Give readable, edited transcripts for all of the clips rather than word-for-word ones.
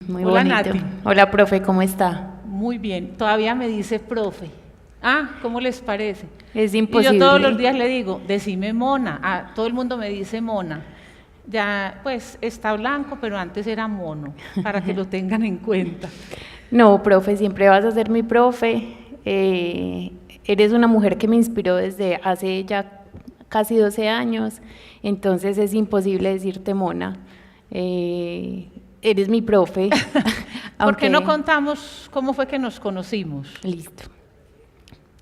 Muy Hola, bonito. Nati. Hola, profe, ¿cómo está? Muy bien, todavía me dice profe. ¿Cómo les parece? Es Y imposible. yo todos los días le digo, decime mona. Todo el mundo me dice mona. Ya, pues, está blanco, pero antes era mono, para que lo tengan en cuenta. No, profe, siempre vas a ser mi profe. Eres una mujer que me inspiró desde hace ya casi 12 años, entonces es imposible decirte mona. Eres mi profe. ¿Por qué no Aunque, contamos cómo fue que nos conocimos? listo.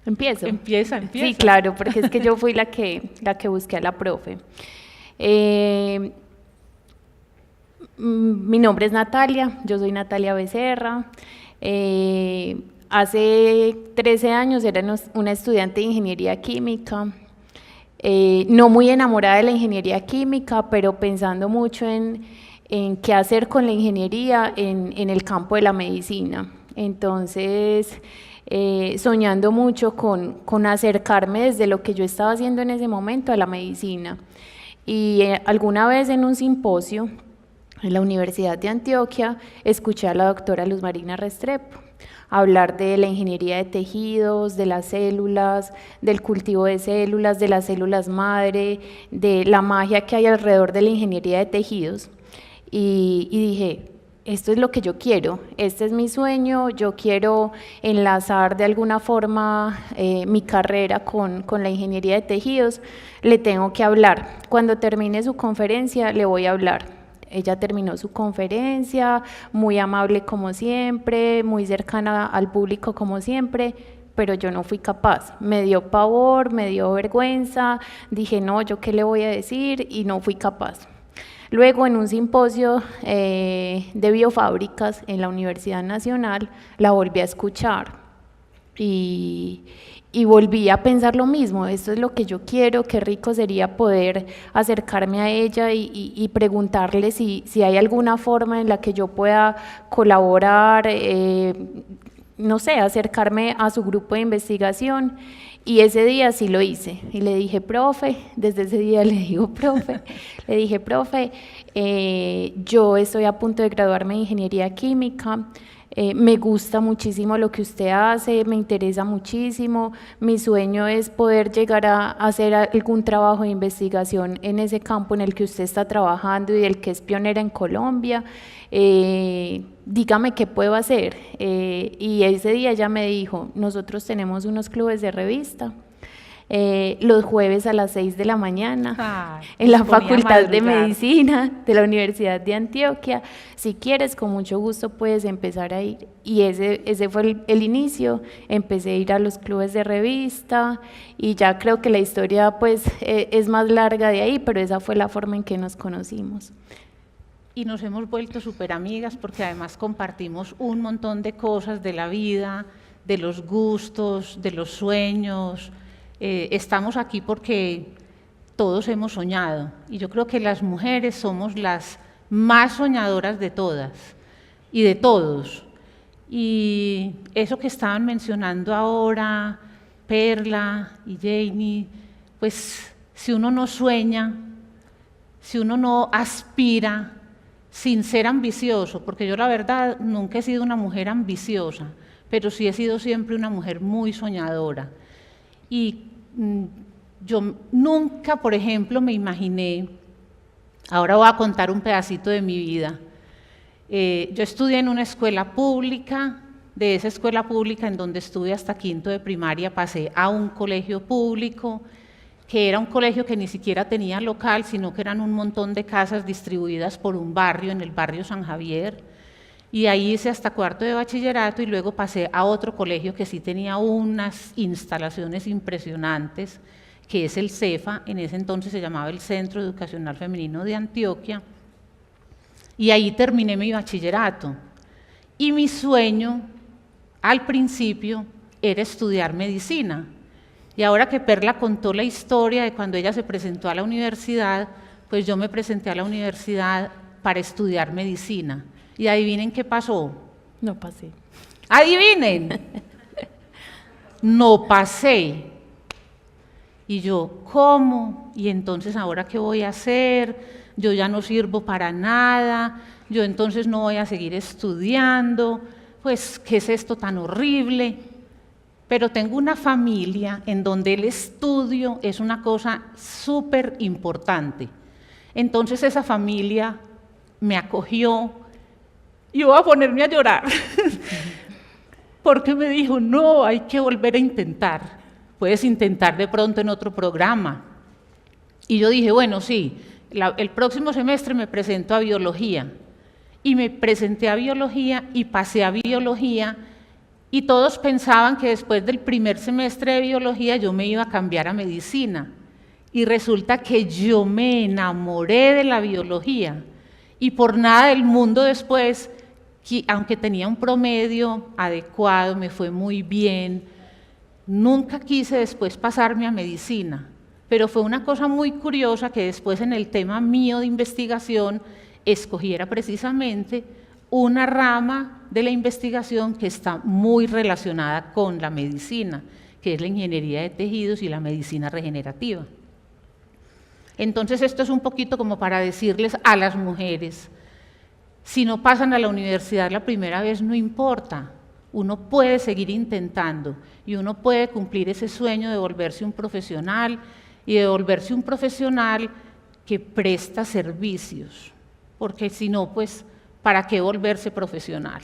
Empiezo. Empieza. Sí, claro, porque es que yo fui la que busqué a la profe. Mi nombre es Natalia, yo soy Natalia Becerra. Hace 13 años era una estudiante de ingeniería química, no muy enamorada de la ingeniería química, pero pensando mucho en qué hacer con la ingeniería en el campo de la medicina. Entonces, soñando mucho con acercarme desde lo que yo estaba haciendo en ese momento a la medicina. Y alguna vez en un simposio en la Universidad de Antioquia escuché a la doctora Luz Marina Restrepo hablar de la ingeniería de tejidos, de las células, del cultivo de las células madre, de la magia que hay alrededor de la ingeniería de tejidos. Y dije, esto es lo que yo quiero, este es mi sueño, yo quiero enlazar de alguna forma mi carrera con la ingeniería de tejidos, le tengo que hablar. Cuando termine su conferencia le voy a hablar. Ella terminó su conferencia, muy amable como siempre, muy cercana al público como siempre, pero yo no fui capaz. Me dio pavor, me dio vergüenza, dije no, ¿yo qué le voy a decir? Y no fui capaz. Luego, en un simposio de biofábricas en la Universidad Nacional, la volví a escuchar y volví a pensar lo mismo, esto es lo que yo quiero, qué rico sería poder acercarme a ella y preguntarle si hay alguna forma en la que yo pueda colaborar, no sé, acercarme a su grupo de investigación. Y ese día sí lo hice y le dije, profe, desde ese día le digo, profe, le dije, profe, yo estoy a punto de graduarme de ingeniería química, me gusta muchísimo lo que usted hace, me interesa muchísimo, mi sueño es poder llegar a hacer algún trabajo de investigación en ese campo en el que usted está trabajando y del que es pionera en Colombia, dígame qué puedo hacer. Y ese día ella me dijo, nosotros tenemos unos clubes de revista, los jueves a las 6 de la mañana en la Facultad de Medicina de la Universidad de Antioquia. Si quieres, con mucho gusto puedes empezar a ir. Y ese fue el inicio. Empecé a ir a los clubes de revista y ya creo que la historia pues es más larga de ahí, pero esa fue la forma en que nos conocimos. Y nos hemos vuelto súper amigas porque además compartimos un montón de cosas de la vida, de los gustos, de los sueños. Estamos aquí porque todos hemos soñado y yo creo que las mujeres somos las más soñadoras de todas y de todos. Y eso que estaban mencionando ahora, Perla y Janie, pues si uno no sueña, si uno no aspira, sin ser ambicioso, porque yo la verdad nunca he sido una mujer ambiciosa, pero sí he sido siempre una mujer muy soñadora. Y yo nunca, por ejemplo, me imaginé, ahora voy a contar un pedacito de mi vida. Yo estudié en una escuela pública, de esa escuela pública en donde estuve hasta quinto de primaria, pasé a un colegio público, que era un colegio que ni siquiera tenía local, sino que eran un montón de casas distribuidas por un barrio, en el barrio San Javier, y ahí hice hasta cuarto de bachillerato y luego pasé a otro colegio que sí tenía unas instalaciones impresionantes, que es el CEFA, en ese entonces se llamaba el Centro Educacional Femenino de Antioquia, y ahí terminé mi bachillerato. Y mi sueño, al principio, era estudiar medicina. Y ahora que Perla contó la historia de cuando ella se presentó a la universidad, pues yo me presenté a la universidad para estudiar medicina. Y adivinen qué pasó. No pasé. Adivinen. No pasé. Y yo, ¿cómo? ¿Y entonces ahora qué voy a hacer? Yo ya no sirvo para nada, yo entonces no voy a seguir estudiando, pues, ¿qué es esto tan horrible? Pero tengo una familia en donde el estudio es una cosa súper importante. Entonces esa familia me acogió y voy a ponerme a llorar, porque me dijo, no, hay que volver a intentar, puedes intentar de pronto en otro programa. Y yo dije, bueno, sí, el próximo semestre me presento a biología, y me presenté a biología y pasé a biología, y todos pensaban que después del primer semestre de biología yo me iba a cambiar a medicina, y resulta que yo me enamoré de la biología, y por nada del mundo después, aunque tenía un promedio adecuado, me fue muy bien, nunca quise después pasarme a medicina, pero fue una cosa muy curiosa que después en el tema mío de investigación escogiera precisamente una rama de la investigación que está muy relacionada con la medicina, que es la ingeniería de tejidos y la medicina regenerativa. Entonces esto es un poquito como para decirles a las mujeres, si no pasan a la universidad la primera vez no importa, uno puede seguir intentando y uno puede cumplir ese sueño de volverse un profesional y de volverse un profesional que presta servicios, porque si no, pues, ¿para qué volverse profesional?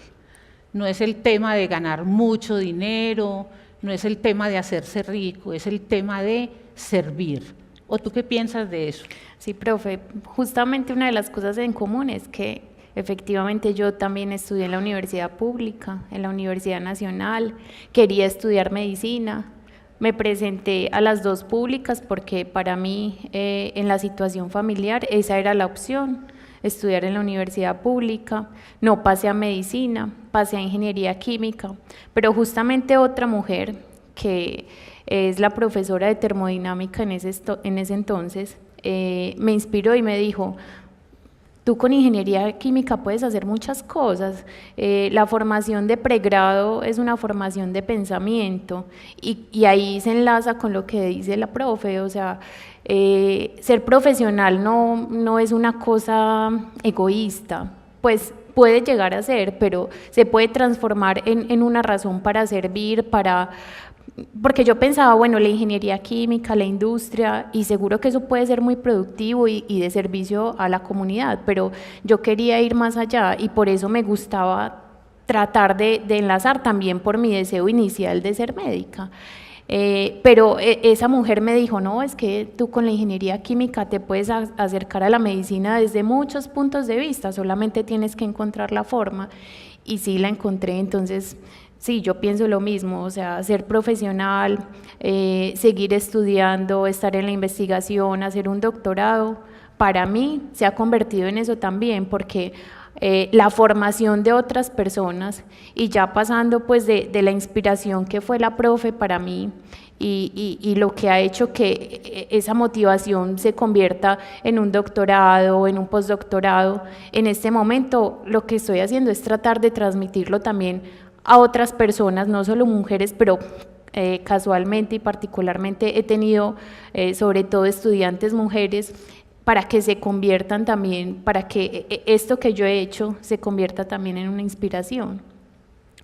No es el tema de ganar mucho dinero, no es el tema de hacerse rico, es el tema de servir. ¿O tú qué piensas de eso? Sí, profe, justamente una de las cosas en común es que efectivamente yo también estudié en la universidad pública, en la Universidad Nacional, quería estudiar medicina, me presenté a las dos públicas porque para mí en la situación familiar esa era la opción, estudiar en la universidad pública, no pasé a medicina, pasé a ingeniería química, pero justamente otra mujer que es la profesora de termodinámica en ese entonces, me inspiró y me dijo, tú con ingeniería química puedes hacer muchas cosas, la formación de pregrado es una formación de pensamiento y ahí se enlaza con lo que dice la profe, o sea, ser profesional no es una cosa egoísta, pues puede llegar a ser, pero se puede transformar en una razón para servir, porque yo pensaba, bueno, la ingeniería química, la industria, y seguro que eso puede ser muy productivo y de servicio a la comunidad, pero yo quería ir más allá y por eso me gustaba tratar de enlazar también por mi deseo inicial de ser médica. Pero esa mujer me dijo, no, es que tú con la ingeniería química te puedes acercar a la medicina desde muchos puntos de vista, solamente tienes que encontrar la forma, y sí la encontré, entonces sí, yo pienso lo mismo, o sea, ser profesional, seguir estudiando, estar en la investigación, hacer un doctorado, para mí se ha convertido en eso también, porque la formación de otras personas y ya pasando pues de la inspiración que fue la profe para mí y lo que ha hecho que esa motivación se convierta en un doctorado, en un postdoctorado, en este momento lo que estoy haciendo es tratar de transmitirlo también a otras personas, no solo mujeres, pero casualmente y particularmente he tenido sobre todo estudiantes mujeres para que se conviertan también, para que esto que yo he hecho se convierta también en una inspiración.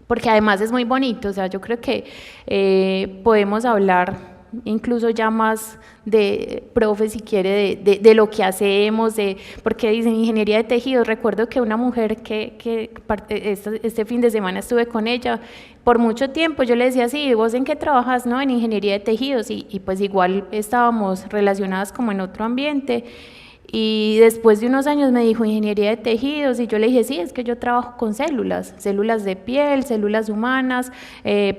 Porque además es muy bonito, o sea, yo creo que podemos hablar incluso ya más de, profe, si quiere, de lo que hacemos, porque dicen ingeniería de tejidos. Recuerdo que una mujer que este fin de semana estuve con ella, por mucho tiempo yo le decía, sí, ¿vos en qué trabajas? No, en ingeniería de tejidos, y pues igual estábamos relacionadas como en otro ambiente, y después de unos años me dijo ingeniería de tejidos y yo le dije, sí, es que yo trabajo con células de piel, células humanas,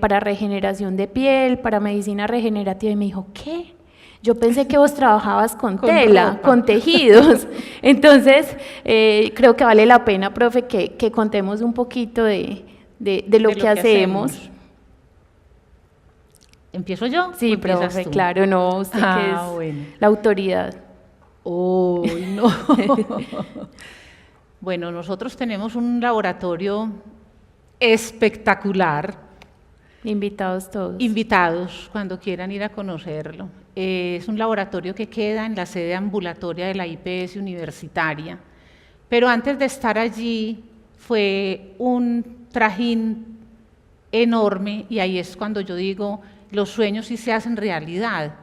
para regeneración de piel, para medicina regenerativa, y me dijo, ¿qué? Yo pensé que vos trabajabas con tela, ropa, con tejidos. Entonces, creo que vale la pena, profe, que contemos un poquito de lo que hacemos. ¿Empiezo yo? Sí, profe, claro, no, usted que es bueno, la autoridad. ¡Oh, no! Bueno, nosotros tenemos un laboratorio espectacular Invitados todos. Invitados cuando quieran ir a conocerlo. Es un laboratorio que queda en la sede ambulatoria de la IPS universitaria, pero antes de estar allí fue un trajín enorme, y ahí es cuando yo digo, los sueños sí se hacen realidad.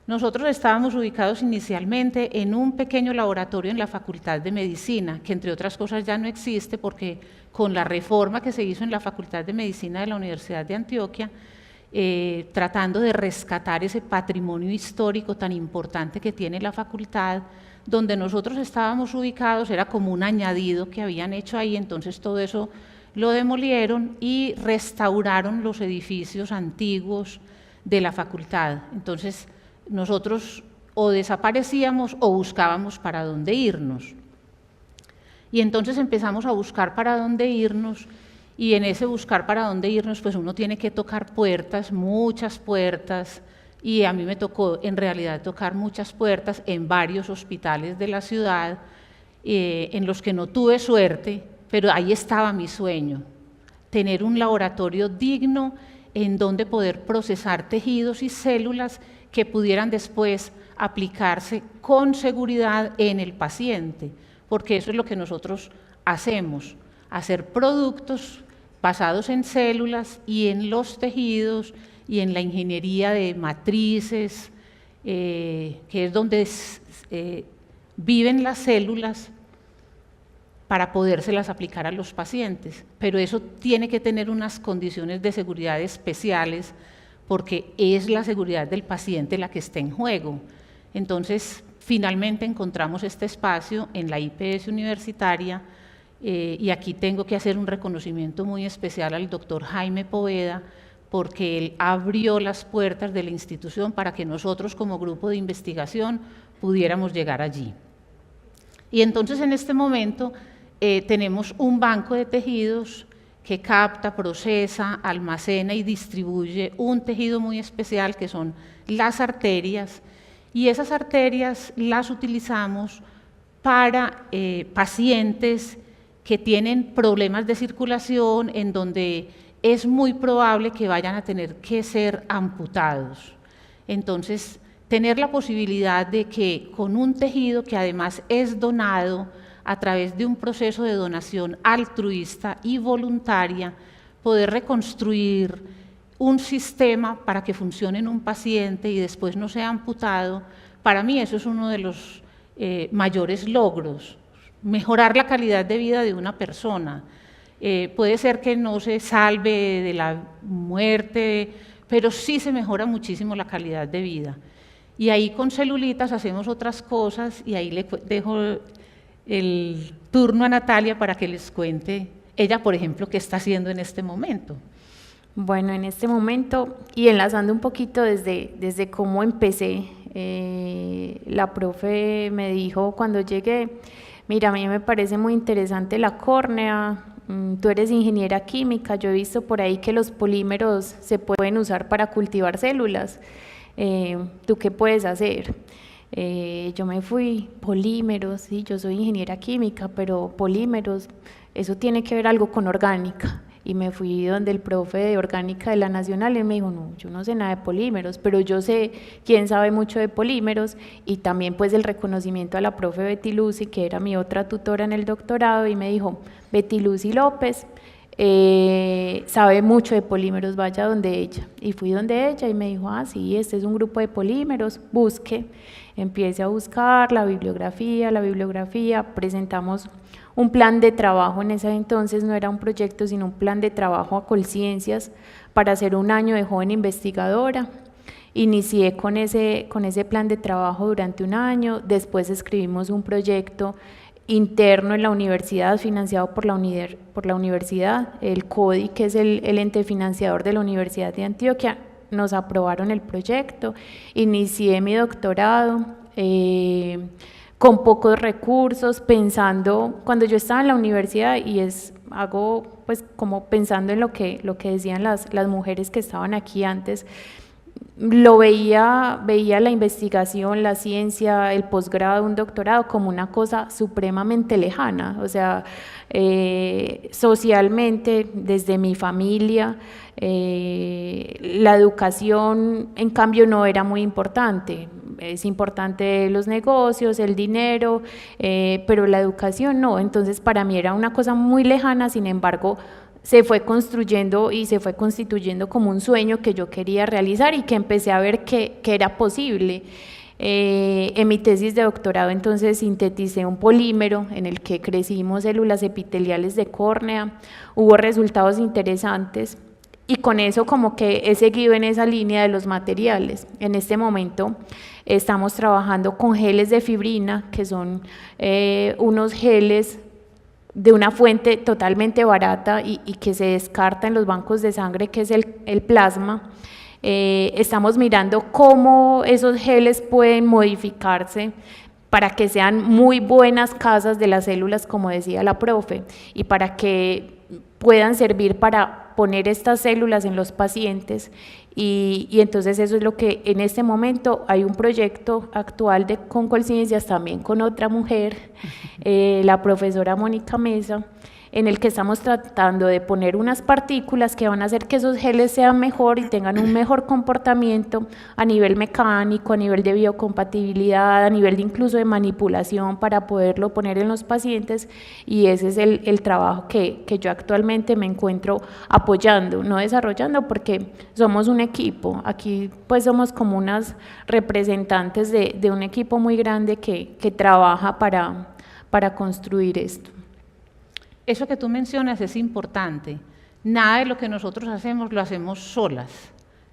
Nosotros estábamos ubicados inicialmente en un pequeño laboratorio en la Facultad de Medicina, que entre otras cosas ya no existe porque con la reforma que se hizo en la Facultad de Medicina de la Universidad de Antioquia, tratando de rescatar ese patrimonio histórico tan importante que tiene la facultad, donde nosotros estábamos ubicados era como un añadido que habían hecho ahí, entonces todo eso lo demolieron y restauraron los edificios antiguos de la facultad. Entonces nosotros o desaparecíamos o buscábamos para dónde irnos. Y entonces empezamos a buscar para dónde irnos, y en ese buscar para dónde irnos, pues uno tiene que tocar puertas, muchas puertas, y a mí me tocó en realidad tocar muchas puertas en varios hospitales de la ciudad, en los que no tuve suerte, pero ahí estaba mi sueño, tener un laboratorio digno en donde poder procesar tejidos y células que pudieran después aplicarse con seguridad en el paciente, porque eso es lo que nosotros hacemos, hacer productos basados en células y en los tejidos y en la ingeniería de matrices, que es donde viven las células para podérselas aplicar a los pacientes, pero eso tiene que tener unas condiciones de seguridad especiales porque es la seguridad del paciente la que está en juego. Entonces, finalmente encontramos este espacio en la IPS universitaria, y aquí tengo que hacer un reconocimiento muy especial al doctor Jaime Poveda, porque él abrió las puertas de la institución para que nosotros como grupo de investigación pudiéramos llegar allí. Y entonces en este momento tenemos un banco de tejidos que capta, procesa, almacena y distribuye un tejido muy especial que son las arterias, y esas arterias las utilizamos para pacientes que tienen problemas de circulación en donde es muy probable que vayan a tener que ser amputados. Entonces, tener la posibilidad de que con un tejido que además es donado a través de un proceso de donación altruista y voluntaria, poder reconstruir un sistema para que funcione en un paciente y después no sea amputado, para mí eso es uno de los mayores logros, mejorar la calidad de vida de una persona. Puede ser que no se salve de la muerte, pero sí se mejora muchísimo la calidad de vida. Y ahí con celulitas hacemos otras cosas, y ahí le dejo el turno a Natalia para que les cuente ella, por ejemplo, qué está haciendo en este momento. Bueno, en este momento, y enlazando un poquito desde cómo empecé, la profe me dijo cuando llegué, mira, a mí me parece muy interesante la córnea, tú eres ingeniera química, yo he visto por ahí que los polímeros se pueden usar para cultivar células, ¿tú qué puedes hacer? Yo me fui, polímeros, sí, yo soy ingeniera química, pero polímeros, eso tiene que ver algo con orgánica. Y me fui donde el profe de orgánica de la Nacional y me dijo, no, yo no sé nada de polímeros, pero yo sé quién sabe mucho de polímeros, y también pues el reconocimiento a la profe Betty Lucy, que era mi otra tutora en el doctorado, y me dijo, Betty Lucy López sabe mucho de polímeros, vaya donde ella. Y fui donde ella y me dijo, ah, sí, este es un grupo de polímeros, busque, empiece a buscar la bibliografía, presentamos un plan de trabajo. En ese entonces no era un proyecto, sino un plan de trabajo a Colciencias para hacer un año de joven investigadora. Inicié con ese plan de trabajo durante un año, después escribimos un proyecto interno en la universidad, financiado por la universidad, el CODI, que es el ente financiador de la Universidad de Antioquia, nos aprobaron el proyecto, inicié mi doctorado, con pocos recursos, pensando, cuando yo estaba en la universidad, y hago pues como pensando en lo que decían las mujeres que estaban aquí antes, veía la investigación, la ciencia, el posgrado, un doctorado como una cosa supremamente lejana, o sea, socialmente, desde mi familia, la educación, en cambio, no era muy importante. Es importante los negocios, el dinero, pero la educación no. Entonces, para mí era una cosa muy lejana, sin embargo, se fue construyendo y se fue constituyendo como un sueño que yo quería realizar y que empecé a ver que era posible. En mi tesis de doctorado entonces sinteticé un polímero en el que crecimos células epiteliales de córnea, hubo resultados interesantes y con eso como que he seguido en esa línea de los materiales. En este momento estamos trabajando con geles de fibrina, que son unos geles de una fuente totalmente barata y que se descarta en los bancos de sangre, que es el plasma. Estamos mirando cómo esos geles pueden modificarse para que sean muy buenas casas de las células, como decía la profe, y para que puedan servir para poner estas células en los pacientes. Y entonces eso es lo que en este momento hay un proyecto actual de Colciencias, también con otra mujer, la profesora Mónica Mesa, en el que estamos tratando de poner unas partículas que van a hacer que esos geles sean mejor y tengan un mejor comportamiento a nivel mecánico, a nivel de biocompatibilidad, a nivel de incluso de manipulación para poderlo poner en los pacientes, y ese es el trabajo que yo actualmente me encuentro apoyando, no desarrollando, porque somos un equipo, aquí pues somos como unas representantes de un equipo muy grande que trabaja para construir esto. Eso que tú mencionas es importante. Nada de lo que nosotros hacemos lo hacemos solas.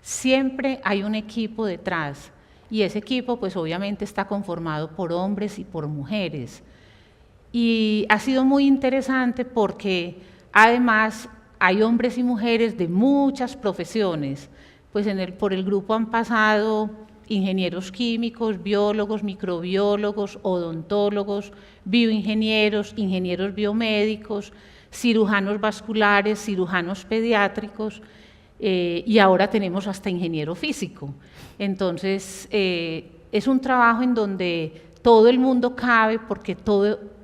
Siempre hay un equipo detrás y ese equipo pues obviamente está conformado por hombres y por mujeres. Y ha sido muy interesante porque además hay hombres y mujeres de muchas profesiones. Pues por el grupo han pasado ingenieros químicos, biólogos, microbiólogos, odontólogos, bioingenieros, ingenieros biomédicos, cirujanos vasculares, cirujanos pediátricos, y ahora tenemos hasta ingeniero físico. Entonces, es un trabajo en donde todo el mundo cabe porque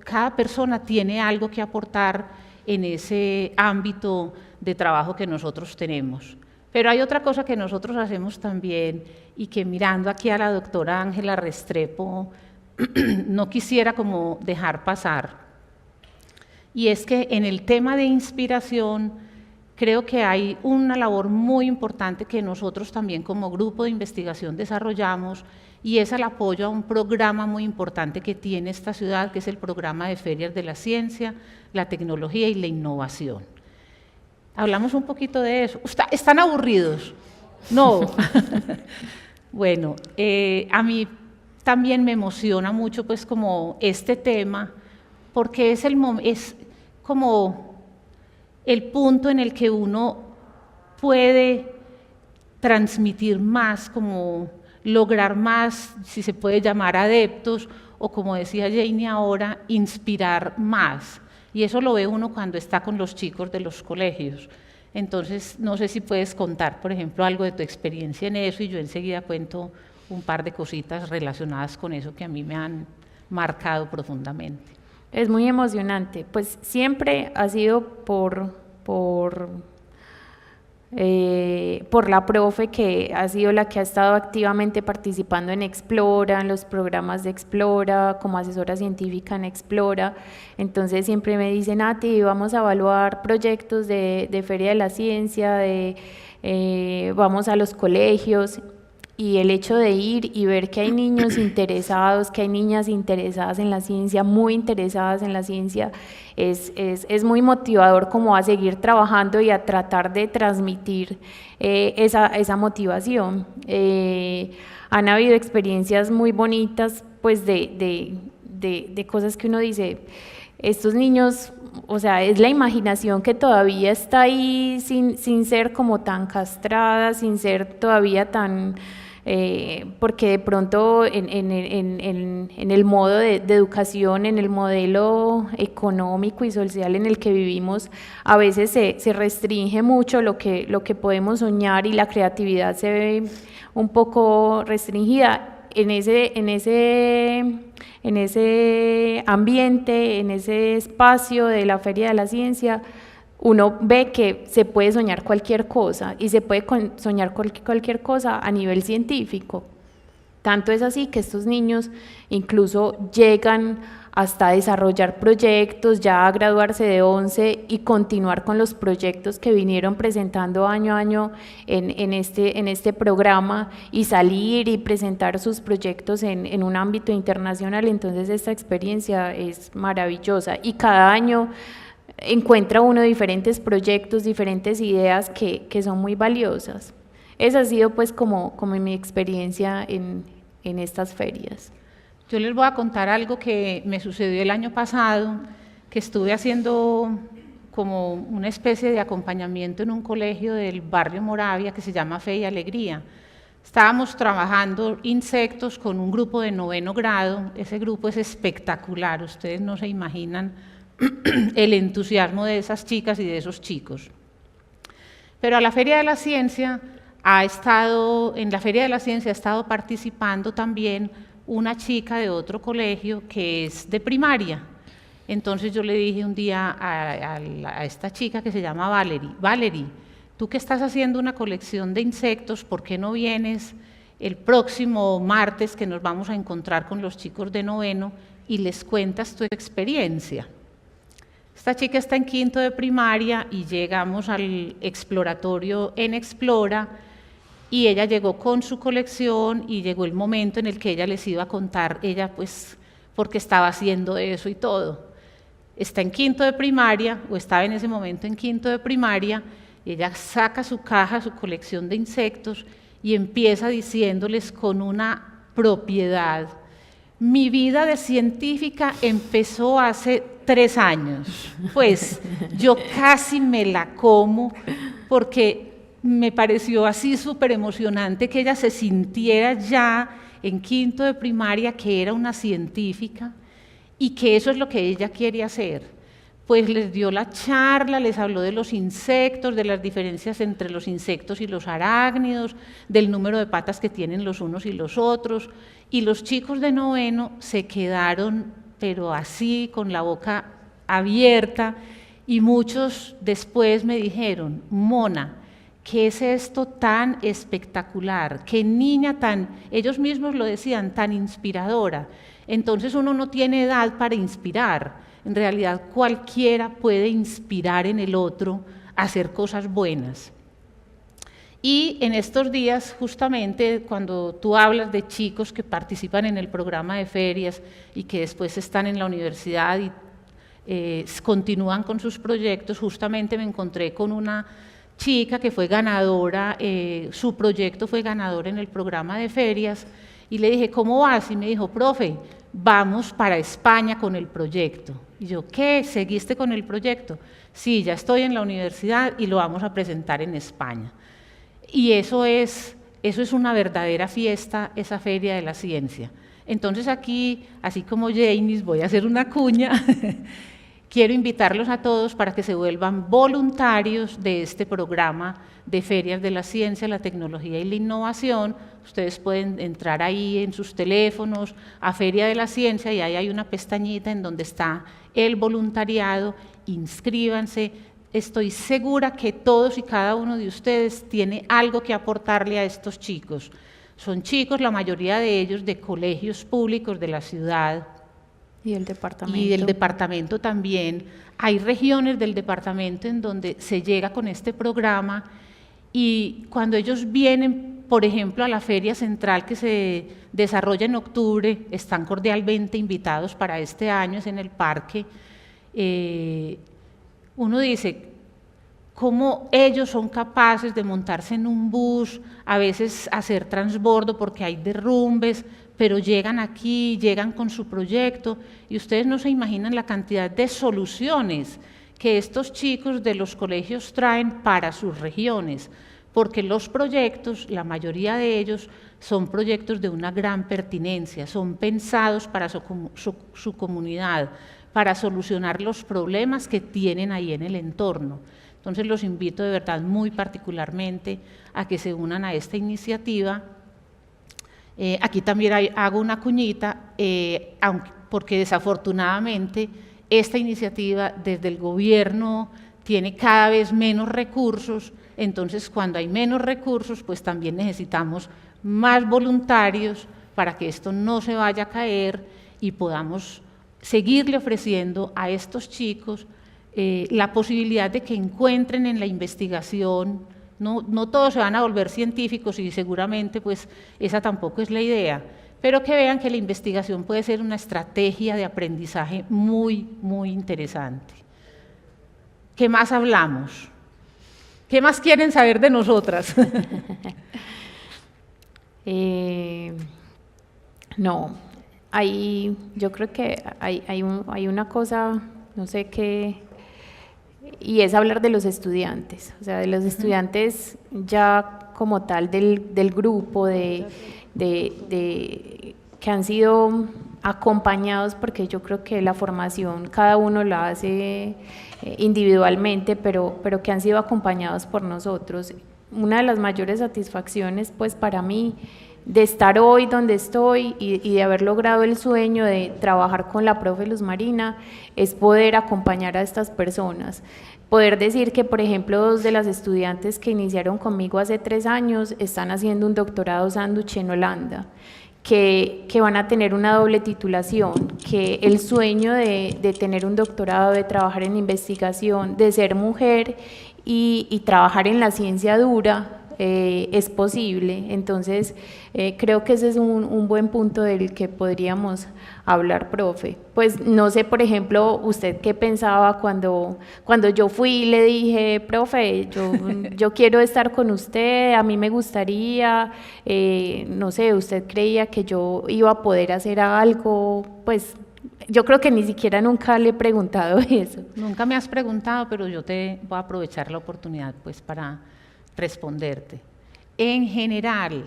cada persona tiene algo que aportar en ese ámbito de trabajo que nosotros tenemos. Pero hay otra cosa que nosotros hacemos también y que mirando aquí a la doctora Ángela Restrepo no quisiera como dejar pasar, y es que en el tema de inspiración creo que hay una labor muy importante que nosotros también como grupo de investigación desarrollamos, y es el apoyo a un programa muy importante que tiene esta ciudad, que es el programa de ferias de la ciencia, la tecnología y la innovación. Hablamos un poquito de eso. ¿Están aburridos? No. Bueno, a mí también me emociona mucho pues como este tema, porque es como el punto en el que uno puede transmitir más, como lograr más, si se puede llamar adeptos, o como decía Janie ahora, inspirar más. Y eso lo ve uno cuando está con los chicos de los colegios. Entonces, no sé si puedes contar, por ejemplo, algo de tu experiencia en eso, y yo enseguida cuento un par de cositas relacionadas con eso que a mí me han marcado profundamente. Es muy emocionante, pues siempre ha sido por la profe, que ha sido la que ha estado activamente participando en Explora, en los programas de Explora, como asesora científica en Explora. Entonces siempre me dicen: Nati, vamos a evaluar proyectos de Feria de la Ciencia, vamos a los colegios. Y el hecho de ir y ver que hay niños interesados, que hay niñas interesadas en la ciencia, muy interesadas en la ciencia, es muy motivador como a seguir trabajando y a tratar de transmitir esa motivación. Han habido experiencias muy bonitas, pues de cosas que uno dice, estos niños, o sea, es la imaginación que todavía está ahí sin ser como tan castrada, sin ser todavía tan porque de pronto en el modo de educación, en el modelo económico y social en el que vivimos, a veces se restringe mucho lo que podemos soñar y la creatividad se ve un poco restringida. En ese ambiente, en ese espacio de la Feria de la Ciencia, uno ve que se puede soñar cualquier cosa y se puede soñar cualquier cosa a nivel científico. Tanto es así que estos niños incluso llegan hasta desarrollar proyectos, ya a graduarse de 11 y continuar con los proyectos que vinieron presentando año a año en este programa y salir y presentar sus proyectos en un ámbito internacional. Entonces esta experiencia es maravillosa y cada año encuentra uno diferentes proyectos, diferentes ideas que son muy valiosas. Esa ha sido pues como mi experiencia en estas ferias. Yo les voy a contar algo que me sucedió el año pasado, que estuve haciendo como una especie de acompañamiento en un colegio del barrio Moravia que se llama Fe y Alegría. Estábamos trabajando insectos con un grupo de 9º grado, ese grupo es espectacular, ustedes no se imaginan el entusiasmo de esas chicas y de esos chicos. Pero a la Feria de la Ciencia en la Feria de la Ciencia ha estado participando también una chica de otro colegio que es de primaria. Entonces yo le dije un día a esta chica que se llama Valerie, tú que estás haciendo una colección de insectos, ¿por qué no vienes el próximo martes que nos vamos a encontrar con los chicos de 9º y les cuentas tu experiencia? Esta chica está en 5º de primaria y llegamos al exploratorio en Explora y ella llegó con su colección y llegó el momento en el que ella les iba a contar, ella pues porque estaba haciendo eso y todo. Está en 5º de primaria, o estaba en ese momento en 5º de primaria, y ella saca su caja, su colección de insectos y empieza diciéndoles con una propiedad: mi vida de científica empezó hace 3 años, pues yo casi me la como porque me pareció así súper emocionante que ella se sintiera ya en 5º de primaria que era una científica y que eso es lo que ella quiere hacer. Pues les dio la charla, les habló de los insectos, de las diferencias entre los insectos y los arácnidos, del número de patas que tienen los unos y los otros, y los chicos de 9º se quedaron, pero así, con la boca abierta, y muchos después me dijeron: Mona, ¿qué es esto tan espectacular? ¿Qué niña tan, ellos mismos lo decían, tan inspiradora? Entonces uno no tiene edad para inspirar, en realidad cualquiera puede inspirar en el otro a hacer cosas buenas. Y en estos días, justamente, cuando tú hablas de chicos que participan en el programa de ferias y que después están en la universidad y continúan con sus proyectos, justamente me encontré con una chica que fue ganadora, su proyecto fue ganador en el programa de ferias, y le dije: ¿cómo vas? Y me dijo: profe, vamos para España con el proyecto. Y yo: ¿qué? ¿Seguiste con el proyecto? Sí, ya estoy en la universidad y lo vamos a presentar en España. Y eso es una verdadera fiesta, esa Feria de la Ciencia. Entonces aquí, así como Janice, voy a hacer una cuña, quiero invitarlos a todos para que se vuelvan voluntarios de este programa de Ferias de la Ciencia, la Tecnología y la Innovación. Ustedes pueden entrar ahí en sus teléfonos a Feria de la Ciencia y ahí hay una pestañita en donde está el voluntariado, inscríbanse. Estoy segura que todos y cada uno de ustedes tiene algo que aportarle a estos chicos. Son chicos, la mayoría de ellos, de colegios públicos de la ciudad. Y del departamento. Y del departamento también. Hay regiones del departamento en donde se llega con este programa y cuando ellos vienen, por ejemplo, a la Feria Central que se desarrolla en octubre, están cordialmente invitados para este año, es en el parque. Uno dice: cómo ellos son capaces de montarse en un bus, a veces hacer transbordo porque hay derrumbes, pero llegan aquí, llegan con su proyecto, y ustedes no se imaginan la cantidad de soluciones que estos chicos de los colegios traen para sus regiones, porque los proyectos, la mayoría de ellos, son proyectos de una gran pertinencia, son pensados para su comunidad, para solucionar los problemas que tienen ahí en el entorno. Entonces los invito de verdad muy particularmente a que se unan a esta iniciativa. Aquí también hago una cuñita, porque desafortunadamente esta iniciativa desde el gobierno tiene cada vez menos recursos, entonces cuando hay menos recursos pues también necesitamos más voluntarios para que esto no se vaya a caer y podamos seguirle ofreciendo a estos chicos la posibilidad de que encuentren en la investigación. No todos se van a volver científicos y seguramente pues esa tampoco es la idea, pero que vean que la investigación puede ser una estrategia de aprendizaje muy, muy interesante. ¿Qué más hablamos? ¿Qué más quieren saber de nosotras? No, yo creo que hay una cosa, no sé qué, y es hablar de los estudiantes, o sea, de los estudiantes ya como tal del grupo, que han sido acompañados, porque yo creo que la formación cada uno la hace individualmente, pero que han sido acompañados por nosotros. Una de las mayores satisfacciones pues para mí de estar hoy donde estoy y de haber logrado el sueño de trabajar con la profe Luz Marina es poder acompañar a estas personas. Poder decir que, por ejemplo, 2 de las estudiantes que iniciaron conmigo hace 3 años están haciendo un doctorado sándwich en Holanda, que van a tener una doble titulación, que el sueño de tener un doctorado, de trabajar en investigación, de ser mujer y trabajar en la ciencia dura, es posible. Entonces creo que ese es un buen punto del que podríamos hablar, profe. Pues no sé, por ejemplo, usted qué pensaba cuando yo fui y le dije, profe, yo quiero estar con usted, a mí me gustaría, no sé, usted creía que yo iba a poder hacer algo. Pues yo creo que ni siquiera nunca le he preguntado eso. Nunca me has preguntado, pero yo te voy a aprovechar la oportunidad pues para responderte. En general,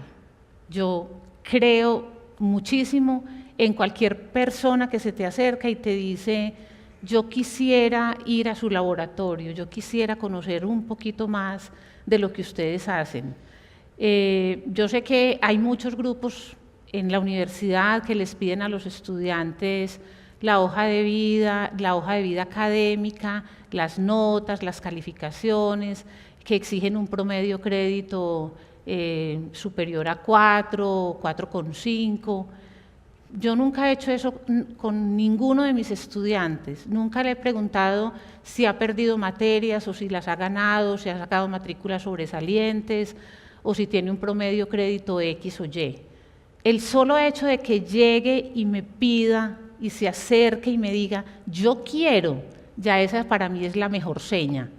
yo creo muchísimo en cualquier persona que se te acerca y te dice, yo quisiera ir a su laboratorio, yo quisiera conocer un poquito más de lo que ustedes hacen. Yo sé que hay muchos grupos en la universidad que les piden a los estudiantes la hoja de vida académica, las notas, las calificaciones, que exigen un promedio crédito superior a 4, 4,5. Yo nunca he hecho eso con ninguno de mis estudiantes, nunca le he preguntado si ha perdido materias o si las ha ganado, si ha sacado matrículas sobresalientes o si tiene un promedio crédito X o Y. El solo hecho de que llegue y me pida y se acerque y me diga, yo quiero, ya esa para mí es la mejor seña.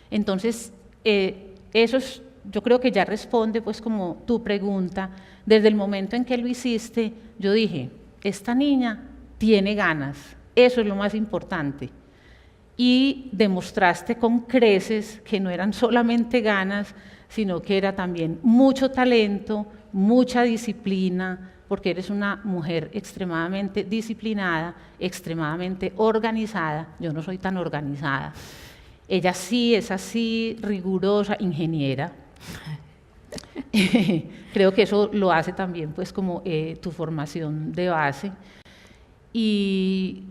Entonces, eso es, yo creo que ya responde pues como tu pregunta. Desde el momento en que lo hiciste, yo dije, esta niña tiene ganas, eso es lo más importante. Y demostraste con creces que no eran solamente ganas, sino que era también mucho talento, mucha disciplina, porque eres una mujer extremadamente disciplinada, extremadamente organizada. Yo no soy tan organizada. Ella sí es así, rigurosa, ingeniera. Creo que eso lo hace también pues como tu formación de base. Y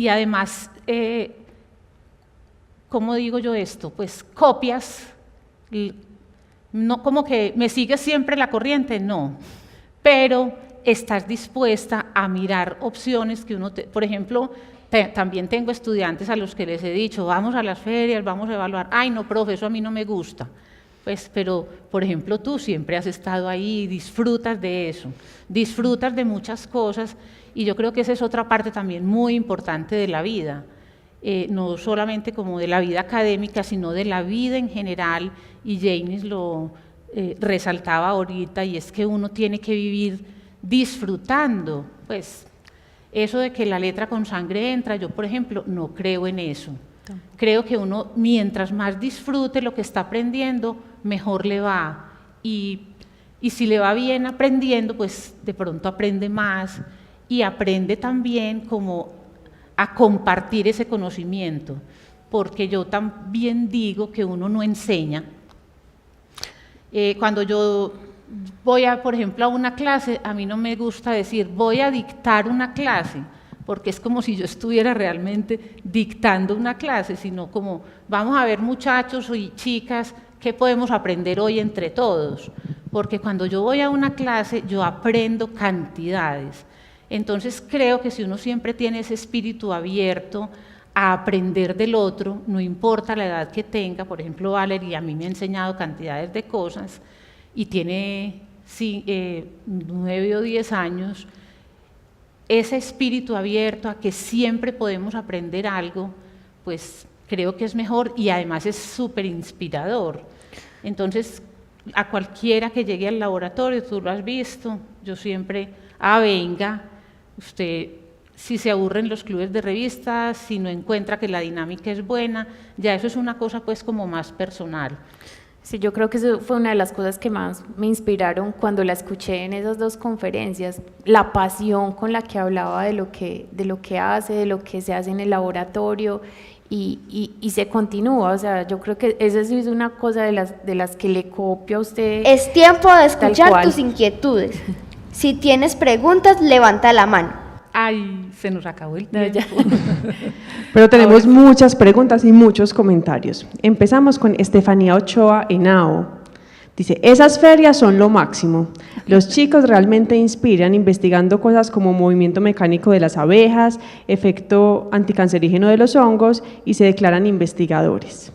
además, ¿cómo digo yo esto? Pues copias, no como que me sigues siempre la corriente, no, pero estás dispuesta a mirar opciones que uno, por ejemplo, también tengo estudiantes a los que les he dicho, vamos a las ferias, vamos a evaluar, ay no, profe, eso a mí no me gusta. Pues, pero, por ejemplo, tú siempre has estado ahí, disfrutas de eso, disfrutas de muchas cosas, y yo creo que esa es otra parte también muy importante de la vida, no solamente como de la vida académica, sino de la vida en general, y Janice lo resaltaba ahorita, y es que uno tiene que vivir disfrutando, pues, eso de que la letra con sangre entra, yo, por ejemplo, no creo en eso. Creo que uno, mientras más disfrute lo que está aprendiendo, mejor le va. Y si le va bien aprendiendo, pues de pronto aprende más y aprende también como a compartir ese conocimiento, porque yo también digo que uno no enseña. Cuando yo voy por ejemplo, a una clase, a mí no me gusta decir voy a dictar una clase, porque es como si yo estuviera realmente dictando una clase, sino como vamos a ver, muchachos y chicas, ¿qué podemos aprender hoy entre todos? Porque cuando yo voy a una clase, yo aprendo cantidades. Entonces creo que si uno siempre tiene ese espíritu abierto a aprender del otro, no importa la edad que tenga, por ejemplo, Valerie a mí me ha enseñado cantidades de cosas y tiene 9 o 10 años, ese espíritu abierto a que siempre podemos aprender algo, pues creo que es mejor y además es súper inspirador. Entonces, a cualquiera que llegue al laboratorio, tú lo has visto, yo siempre, venga, usted, si se aburre en los clubes de revistas, si no encuentra que la dinámica es buena, ya eso es una cosa pues como más personal. Sí, yo creo que eso fue una de las cosas que más me inspiraron cuando la escuché en esas 2 conferencias, la pasión con la que hablaba de lo que hace, de lo que se hace en el laboratorio y se continúa, o sea, yo creo que esa sí es una cosa de las que le copio a usted. Es tiempo de escuchar tus inquietudes. Si tienes preguntas, levanta la mano. Ay, se nos acabó el tiempo. Pero tenemos muchas preguntas y muchos comentarios. Empezamos con Estefanía Ochoa Henao. Dice, esas ferias son lo máximo. Los chicos realmente inspiran investigando cosas como movimiento mecánico de las abejas, efecto anticancerígeno de los hongos y se declaran investigadores.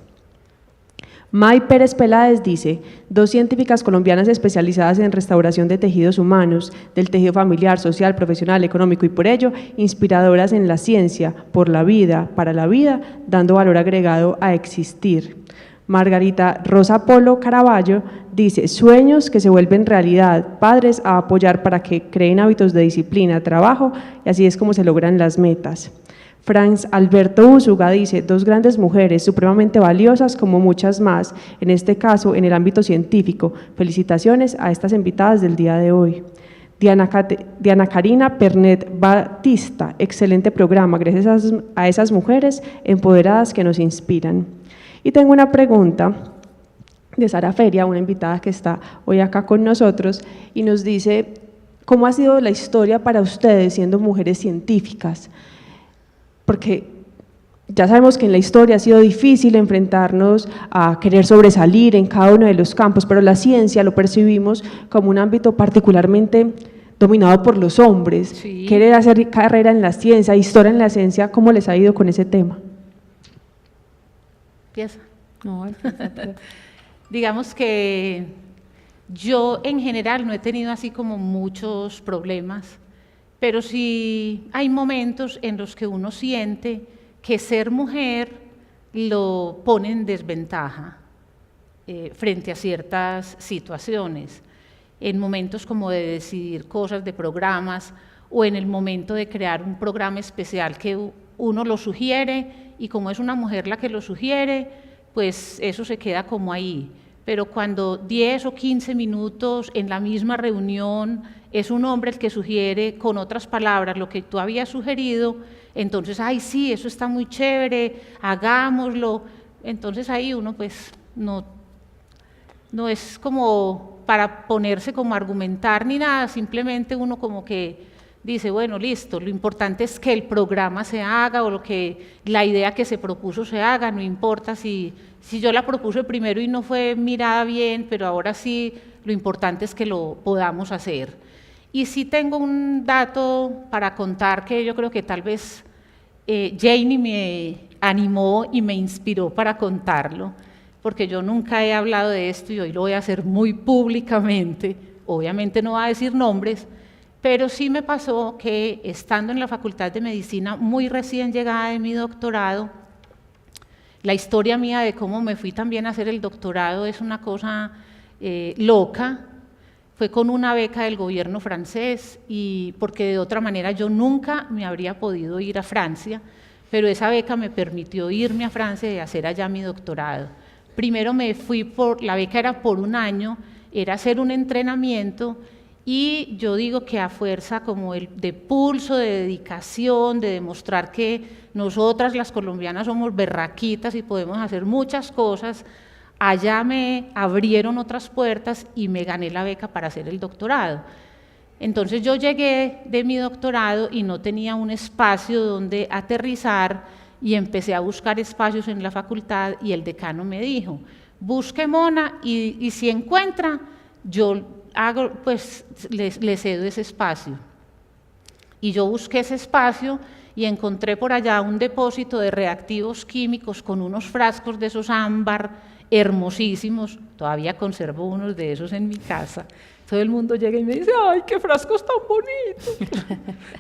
May Pérez Peláez dice, 2 científicas colombianas especializadas en restauración de tejidos humanos, del tejido familiar, social, profesional, económico y por ello inspiradoras en la ciencia, por la vida, para la vida, dando valor agregado a existir. Margarita Rosa Polo Caraballo dice, sueños que se vuelven realidad, padres a apoyar para que creen hábitos de disciplina, trabajo y así es como se logran las metas. Franz Alberto Úsuga dice, 2 grandes mujeres supremamente valiosas como muchas más, en este caso en el ámbito científico. Felicitaciones a estas invitadas del día de hoy. Diana Karina Pernet Batista, excelente programa, gracias a esas mujeres empoderadas que nos inspiran. Y tengo una pregunta de Sara Feria, una invitada que está hoy acá con nosotros, y nos dice, ¿cómo ha sido la historia para ustedes siendo mujeres científicas? Porque ya sabemos que en la historia ha sido difícil enfrentarnos a querer sobresalir en cada uno de los campos, pero la ciencia lo percibimos como un ámbito particularmente dominado por los hombres. Sí. Querer hacer carrera en la ciencia, historia en la ciencia, ¿cómo les ha ido con ese tema? ¿Empieza? No, Digamos que yo en general no he tenido así como muchos problemas, pero sí hay momentos en los que uno siente que ser mujer lo pone en desventaja frente a ciertas situaciones, en momentos como de decidir cosas de programas o en el momento de crear un programa especial que uno lo sugiere y como es una mujer la que lo sugiere, pues eso se queda como ahí. Pero cuando 10 o 15 minutos en la misma reunión es un hombre el que sugiere con otras palabras lo que tú habías sugerido, entonces, ay, sí, eso está muy chévere, hagámoslo. Entonces ahí uno pues no es como para ponerse como a argumentar ni nada, simplemente uno como que dice, bueno, listo, lo importante es que el programa se haga o la idea que se propuso se haga, no importa si yo la propuse primero y no fue mirada bien, pero ahora sí, lo importante es que lo podamos hacer. Y sí tengo un dato para contar que yo creo que tal vez Janie me animó y me inspiró para contarlo, porque yo nunca he hablado de esto y hoy lo voy a hacer muy públicamente, obviamente no va a decir nombres, pero sí me pasó que estando en la Facultad de Medicina, muy recién llegada de mi doctorado, la historia mía de cómo me fui también a hacer el doctorado es una cosa loca, fue con una beca del gobierno francés y porque de otra manera yo nunca me habría podido ir a Francia, pero esa beca me permitió irme a Francia y hacer allá mi doctorado. Primero me fui la beca era por un año, era hacer un entrenamiento, y yo digo que a fuerza como de pulso, de dedicación, de demostrar que nosotras las colombianas somos berraquitas y podemos hacer muchas cosas, allá me abrieron otras puertas y me gané la beca para hacer el doctorado. Entonces yo llegué de mi doctorado y no tenía un espacio donde aterrizar y empecé a buscar espacios en la facultad, y el decano me dijo, busque, Mona, y si encuentra, yo pues le cedo ese espacio. Y yo busqué ese espacio y encontré por allá un depósito de reactivos químicos con unos frascos de esos ámbar hermosísimos, todavía conservo unos de esos en mi casa. Todo el mundo llega y me dice, ¡ay, qué frascos tan bonitos!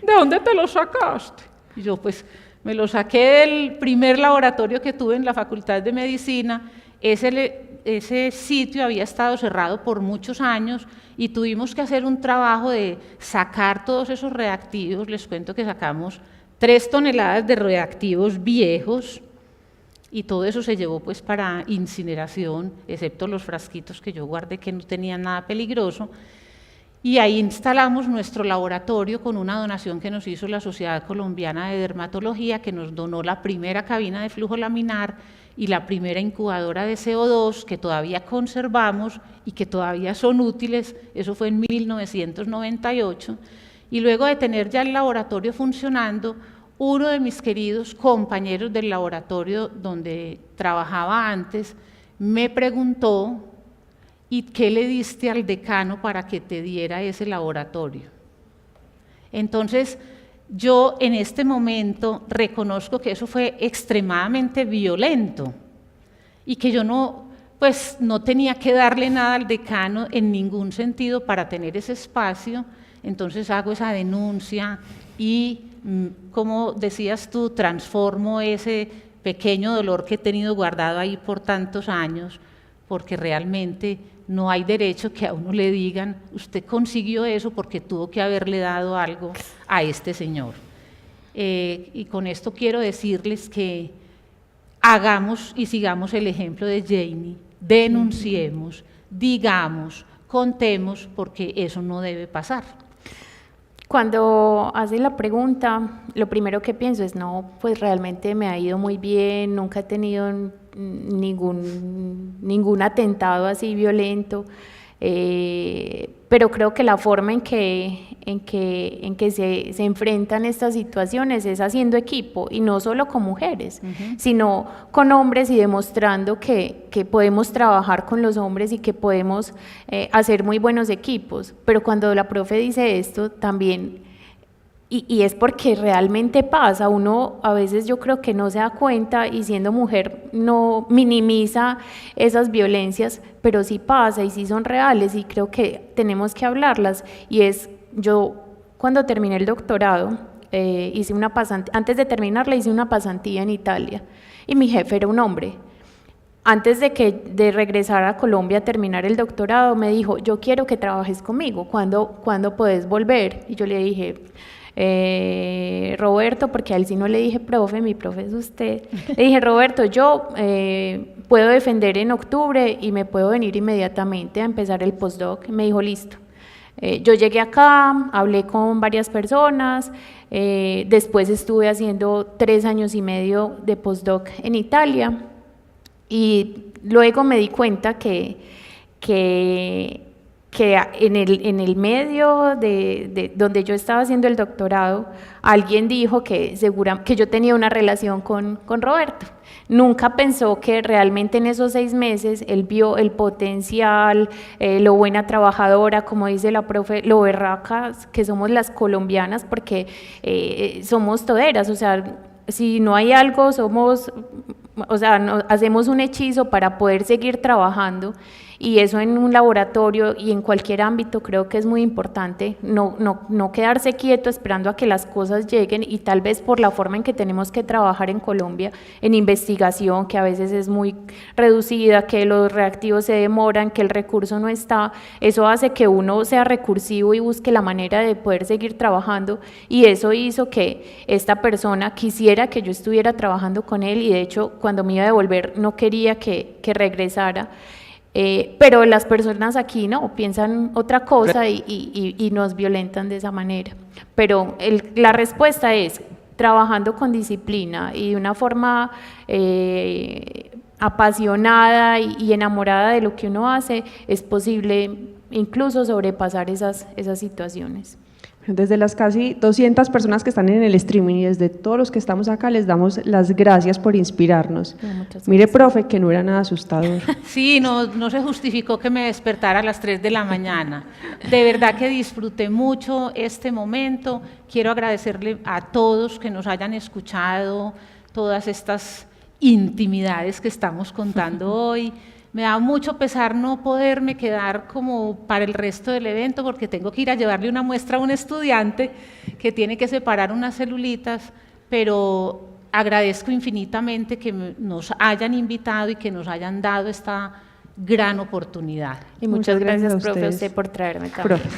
¿De dónde te los sacaste? Y yo, pues, me los saqué del primer laboratorio que tuve en la Facultad de Medicina. Ese sitio había estado cerrado por muchos años y tuvimos que hacer un trabajo de sacar todos esos reactivos. Les cuento que sacamos 3 toneladas de reactivos viejos, y todo eso se llevó pues para incineración, excepto los frasquitos que yo guardé que no tenían nada peligroso, y ahí instalamos nuestro laboratorio con una donación que nos hizo la Sociedad Colombiana de Dermatología, que nos donó la primera cabina de flujo laminar y la primera incubadora de CO2 que todavía conservamos y que todavía son útiles. Eso fue en 1998, y luego de tener ya el laboratorio funcionando, uno de mis queridos compañeros del laboratorio donde trabajaba antes me preguntó, ¿y qué le diste al decano para que te diera ese laboratorio? Entonces, yo en este momento reconozco que eso fue extremadamente violento y que yo no tenía que darle nada al decano en ningún sentido para tener ese espacio. Entonces hago esa denuncia y, como decías tú, transformo ese pequeño dolor que he tenido guardado ahí por tantos años, porque realmente no hay derecho que a uno le digan, usted consiguió eso porque tuvo que haberle dado algo a este señor. Y con esto quiero decirles que hagamos y sigamos el ejemplo de Jamie, denunciemos, digamos, contemos, porque eso no debe pasar. Cuando haces la pregunta, lo primero que pienso es, no, pues realmente me ha ido muy bien, nunca he tenido ningún atentado así violento, pero creo que la forma en que se enfrentan estas situaciones es haciendo equipo, y no solo con mujeres, sino con hombres, y demostrando que podemos trabajar con los hombres y que podemos hacer muy buenos equipos. Pero cuando la profe dice esto también, y es porque realmente pasa, uno a veces yo creo que no se da cuenta, y siendo mujer no minimiza esas violencias, pero sí pasa y sí son reales, y creo que tenemos que hablarlas. Y es, yo cuando terminé el doctorado, hice una pasantía, antes de terminarla hice una pasantía en Italia, y mi jefe era un hombre. Antes de regresar a Colombia a terminar el doctorado, me dijo, yo quiero que trabajes conmigo, ¿cuándo podés volver? Y yo le dije, Roberto, porque a él sí no le dije profe, mi profe es usted, le dije, Roberto, yo puedo defender en octubre y me puedo venir inmediatamente a empezar el postdoc. Me dijo, listo. Yo llegué acá, hablé con varias personas, después estuve haciendo 3 años y medio de postdoc en Italia, y luego me di cuenta que en el medio de donde yo estaba haciendo el doctorado, alguien dijo que yo tenía una relación con Roberto. Nunca pensó que realmente en esos 6 meses él vio el potencial, lo buena trabajadora, como dice la profe, lo berracas que somos las colombianas, porque somos toderas, o sea, si no hay algo, somos o sea, hacemos un hechizo para poder seguir trabajando, y eso en un laboratorio y en cualquier ámbito creo que es muy importante, no quedarse quieto esperando a que las cosas lleguen, y tal vez por la forma en que tenemos que trabajar en Colombia, en investigación, que a veces es muy reducida, que los reactivos se demoran, que el recurso no está, eso hace que uno sea recursivo y busque la manera de poder seguir trabajando, y eso hizo que esta persona quisiera que yo estuviera trabajando con él, y de hecho cuando me iba a devolver no quería que regresara. Pero las personas aquí no, piensan otra cosa y nos violentan de esa manera. Pero la respuesta es, trabajando con disciplina y de una forma apasionada y enamorada de lo que uno hace, es posible incluso sobrepasar esas situaciones. Desde las casi 200 personas que están en el streaming y desde todos los que estamos acá, les damos las gracias por inspirarnos. Mire, profe, que no era nada asustador. Sí, no se justificó que me despertara a las 3 de la mañana. De verdad que disfruté mucho este momento. Quiero agradecerle a todos que nos hayan escuchado todas estas intimidades que estamos contando hoy. Me da mucho pesar no poderme quedar como para el resto del evento, porque tengo que ir a llevarle una muestra a un estudiante que tiene que separar unas celulitas, pero agradezco infinitamente que nos hayan invitado y que nos hayan dado esta gran oportunidad. Y muchas gracias, profe, a usted por traerme también. Profe.